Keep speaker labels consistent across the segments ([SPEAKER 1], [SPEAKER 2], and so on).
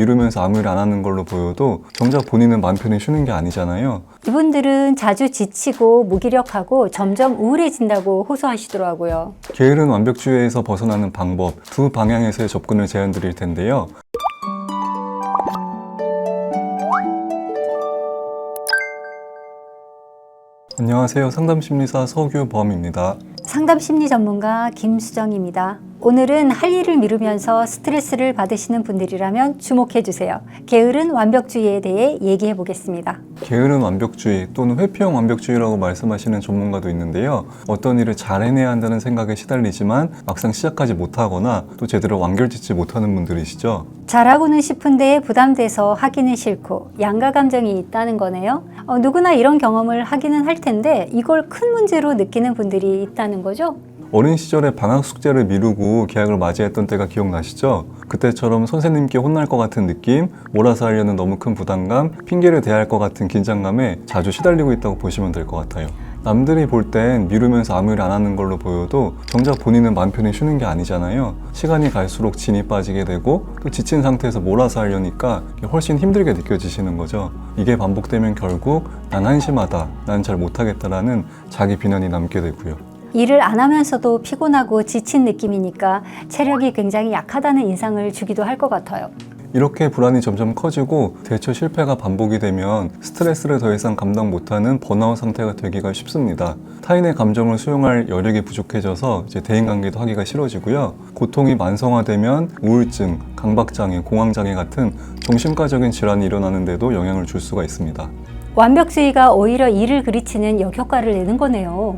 [SPEAKER 1] 미루면서 아무 일 안 하는 걸로 보여도 정작 본인은 마음 편히 쉬는 게 아니잖아요.
[SPEAKER 2] 이분들은 자주 지치고 무기력하고 점점 우울해진다고 호소하시더라고요.
[SPEAKER 1] 게으른 완벽주의에서 벗어나는 방법, 두 방향에서의 접근을 제안 드릴 텐데요. 안녕하세요. 상담심리사 서규범입니다.
[SPEAKER 2] 상담심리 전문가 김수정입니다. 오늘은 할 일을 미루면서 스트레스를 받으시는 분들이라면 주목해 주세요. 게으른 완벽주의에 대해 얘기해 보겠습니다.
[SPEAKER 1] 게으른 완벽주의 또는 회피형 완벽주의라고 말씀하시는 전문가도 있는데요. 어떤 일을 잘 해내야 한다는 생각에 시달리지만 막상 시작하지 못하거나 또 제대로 완결짓지 못하는 분들이시죠.
[SPEAKER 2] 잘하고는 싶은데 부담돼서 하기는 싫고 양가 감정이 있다는 거네요. 누구나 이런 경험을 하기는 할 텐데 이걸 큰 문제로 느끼는 분들이 있다는 거죠.
[SPEAKER 1] 어린 시절에 방학 숙제를 미루고 개학을 맞이했던 때가 기억나시죠? 그때처럼 선생님께 혼날 것 같은 느낌, 몰아서 하려는 너무 큰 부담감, 핑계를 대야 할 것 같은 긴장감에 자주 시달리고 있다고 보시면 될 것 같아요. 남들이 볼 땐 미루면서 아무 일 안 하는 걸로 보여도 정작 본인은 마음 편히 쉬는 게 아니잖아요. 시간이 갈수록 진이 빠지게 되고 또 지친 상태에서 몰아서 하려니까 훨씬 힘들게 느껴지시는 거죠. 이게 반복되면 결국 난 한심하다, 난 잘 못하겠다라는 자기 비난이 남게 되고요.
[SPEAKER 2] 일을 안 하면서도 피곤하고 지친 느낌이니까 체력이 굉장히 약하다는 인상을 주기도 할 것 같아요.
[SPEAKER 1] 이렇게 불안이 점점 커지고 대처 실패가 반복이 되면 스트레스를 더 이상 감당 못하는 번아웃 상태가 되기가 쉽습니다. 타인의 감정을 수용할 여력이 부족해져서 대인관계도 하기가 싫어지고요. 고통이 만성화되면 우울증, 강박장애, 공황장애 같은 정신과적인 질환이 일어나는데도 영향을 줄 수가 있습니다.
[SPEAKER 2] 완벽주의가 오히려 일을 그르치는 역효과를 내는 거네요.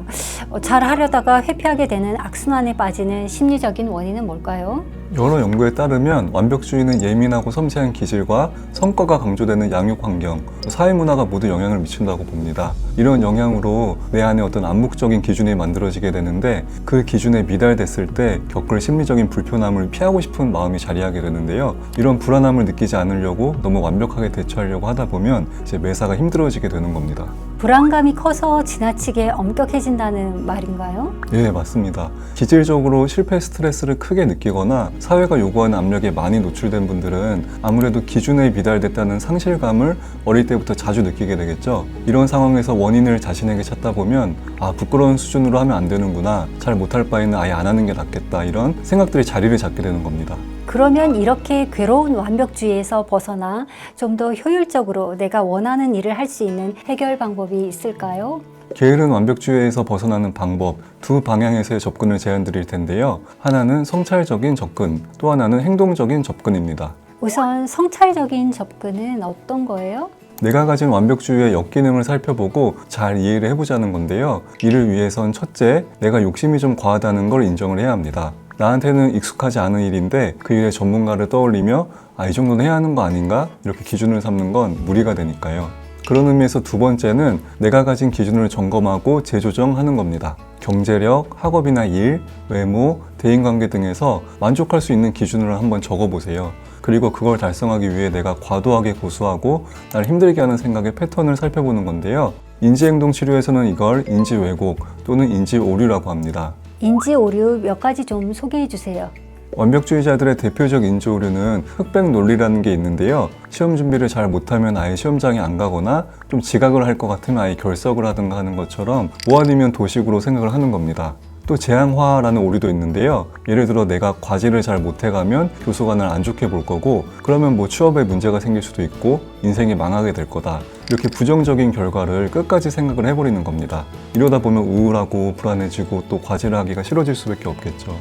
[SPEAKER 2] 잘 하려다가 회피하게 되는 악순환에 빠지는 심리적인 원인은 뭘까요?
[SPEAKER 1] 여러 연구에 따르면 완벽주의는 예민하고 섬세한 기질과 성과가 강조되는 양육 환경, 사회 문화가 모두 영향을 미친다고 봅니다. 이런 영향으로 내 안에 어떤 암묵적인 기준이 만들어지게 되는데 그 기준에 미달됐을 때 겪을 심리적인 불편함을 피하고 싶은 마음이 자리하게 되는데요. 이런 불안함을 느끼지 않으려고 너무 완벽하게 대처하려고 하다 보면 매사가 힘들어지게 되는 겁니다.
[SPEAKER 2] 불안감이 커서 지나치게 엄격해진다는 말인가요?
[SPEAKER 1] 네, 맞습니다. 기질적으로 실패 스트레스를 크게 느끼거나 사회가 요구하는 압력에 많이 노출된 분들은 아무래도 기준에 미달됐다는 상실감을 어릴 때부터 자주 느끼게 되겠죠. 이런 상황에서 원인을 자신에게 찾다 보면 부끄러운 수준으로 하면 안 되는구나, 잘 못할 바에는 아예 안 하는 게 낫겠다, 이런 생각들이 자리를 잡게 되는 겁니다.
[SPEAKER 2] 그러면 이렇게 괴로운 완벽주의에서 벗어나 좀 더 효율적으로 내가 원하는 일을 할 수 있는 해결 방법이 있을까요?
[SPEAKER 1] 게으른 완벽주의에서 벗어나는 방법, 두 방향에서의 접근을 제안 드릴 텐데요. 하나는 성찰적인 접근, 또 하나는 행동적인 접근입니다.
[SPEAKER 2] 우선 성찰적인 접근은 어떤 거예요?
[SPEAKER 1] 내가 가진 완벽주의의 역기능을 살펴보고 잘 이해를 해보자는 건데요. 이를 위해선 첫째, 내가 욕심이 좀 과하다는 걸 인정을 해야 합니다. 나한테는 익숙하지 않은 일인데 그 일의 전문가를 떠올리며 이 정도는 해야 하는 거 아닌가? 이렇게 기준을 삼는 건 무리가 되니까요. 그런 의미에서 두 번째는 내가 가진 기준을 점검하고 재조정하는 겁니다. 경제력, 학업이나 일, 외모, 대인관계 등에서 만족할 수 있는 기준을 한번 적어보세요. 그리고 그걸 달성하기 위해 내가 과도하게 고수하고 날 힘들게 하는 생각의 패턴을 살펴보는 건데요. 인지행동치료에서는 이걸 인지왜곡 또는 인지오류라고 합니다.
[SPEAKER 2] 인지오류 몇 가지 좀 소개해 주세요.
[SPEAKER 1] 완벽주의자들의 대표적 인지오류는 흑백 논리라는 게 있는데요. 시험 준비를 잘 못하면 아예 시험장에 안 가거나 좀 지각을 할 것 같으면 아예 결석을 하든가 하는 것처럼 뭐 아니면 도식으로 생각을 하는 겁니다. 또 재앙화라는 오류도 있는데요. 예를 들어 내가 과제를 잘 못해가면 교수가 날 안 좋게 볼 거고 그러면 취업에 문제가 생길 수도 있고 인생이 망하게 될 거다. 이렇게 부정적인 결과를 끝까지 생각을 해버리는 겁니다. 이러다 보면 우울하고 불안해지고 또 과제를 하기가 싫어질 수밖에 없겠죠.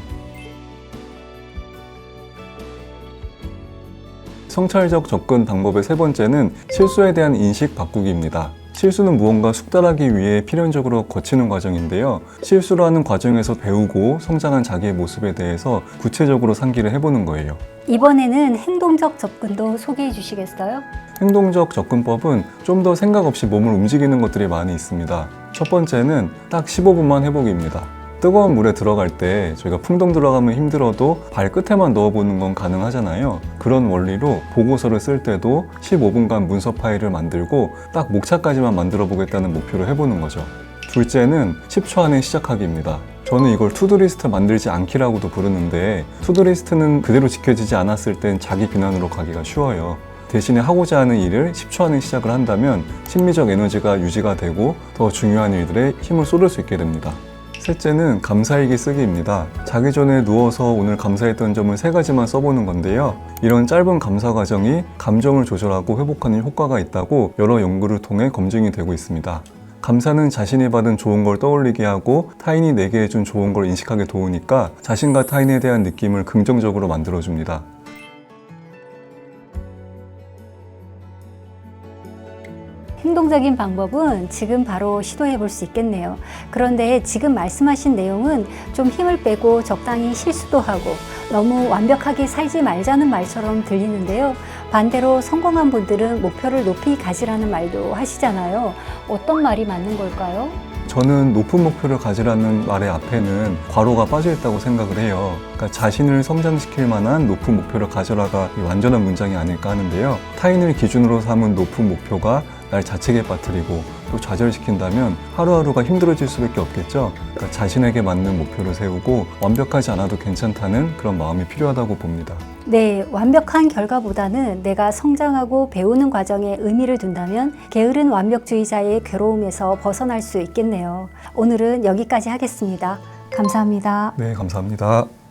[SPEAKER 1] 성찰적 접근 방법의 세 번째는 실수에 대한 인식 바꾸기입니다. 실수는 무언가 숙달하기 위해 필연적으로 거치는 과정인데요. 실수를 하는 과정에서 배우고 성장한 자기의 모습에 대해서 구체적으로 상기를 해보는 거예요.
[SPEAKER 2] 이번에는 행동적 접근도 소개해 주시겠어요?
[SPEAKER 1] 행동적 접근법은 좀 더 생각 없이 몸을 움직이는 것들이 많이 있습니다. 첫 번째는 딱 15분만 해보기입니다. 뜨거운 물에 들어갈 때 저희가 풍덩 들어가면 힘들어도 발끝에만 넣어보는 건 가능하잖아요. 그런 원리로 보고서를 쓸 때도 15분간 문서 파일을 만들고 딱 목차까지만 만들어 보겠다는 목표로 해보는 거죠. 둘째는 10초 안에 시작하기입니다. 저는 이걸 투두리스트 만들지 않기라고도 부르는데, 투두리스트는 그대로 지켜지지 않았을 땐 자기 비난으로 가기가 쉬워요. 대신에 하고자 하는 일을 10초 안에 시작을 한다면 심리적 에너지가 유지가 되고 더 중요한 일들에 힘을 쏟을 수 있게 됩니다. 셋째는 감사일기 쓰기입니다. 자기 전에 누워서 오늘 감사했던 점을 3가지만 써보는 건데요. 이런 짧은 감사 과정이 감정을 조절하고 회복하는 효과가 있다고 여러 연구를 통해 검증이 되고 있습니다. 감사는 자신이 받은 좋은 걸 떠올리게 하고 타인이 내게 해준 좋은 걸 인식하게 도우니까 자신과 타인에 대한 느낌을 긍정적으로 만들어줍니다.
[SPEAKER 2] 행동적인 방법은 지금 바로 시도해 볼 수 있겠네요. 그런데 지금 말씀하신 내용은 좀 힘을 빼고 적당히 실수도 하고 너무 완벽하게 살지 말자는 말처럼 들리는데요. 반대로 성공한 분들은 목표를 높이 가지라는 말도 하시잖아요. 어떤 말이 맞는 걸까요?
[SPEAKER 1] 저는 높은 목표를 가지라는 말의 앞에는 괄호가 빠져 있다고 생각을 해요. 그러니까 자신을 성장시킬 만한 높은 목표를 가져라가 완전한 문장이 아닐까 하는데요. 타인을 기준으로 삼은 높은 목표가 날 자책에 빠뜨리고 또 좌절시킨다면 하루하루가 힘들어질 수밖에 없겠죠. 그러니까 자신에게 맞는 목표를 세우고 완벽하지 않아도 괜찮다는 그런 마음이 필요하다고 봅니다.
[SPEAKER 2] 네, 완벽한 결과보다는 내가 성장하고 배우는 과정에 의미를 둔다면 게으른 완벽주의자의 괴로움에서 벗어날 수 있겠네요. 오늘은 여기까지 하겠습니다. 감사합니다.
[SPEAKER 1] 네, 감사합니다.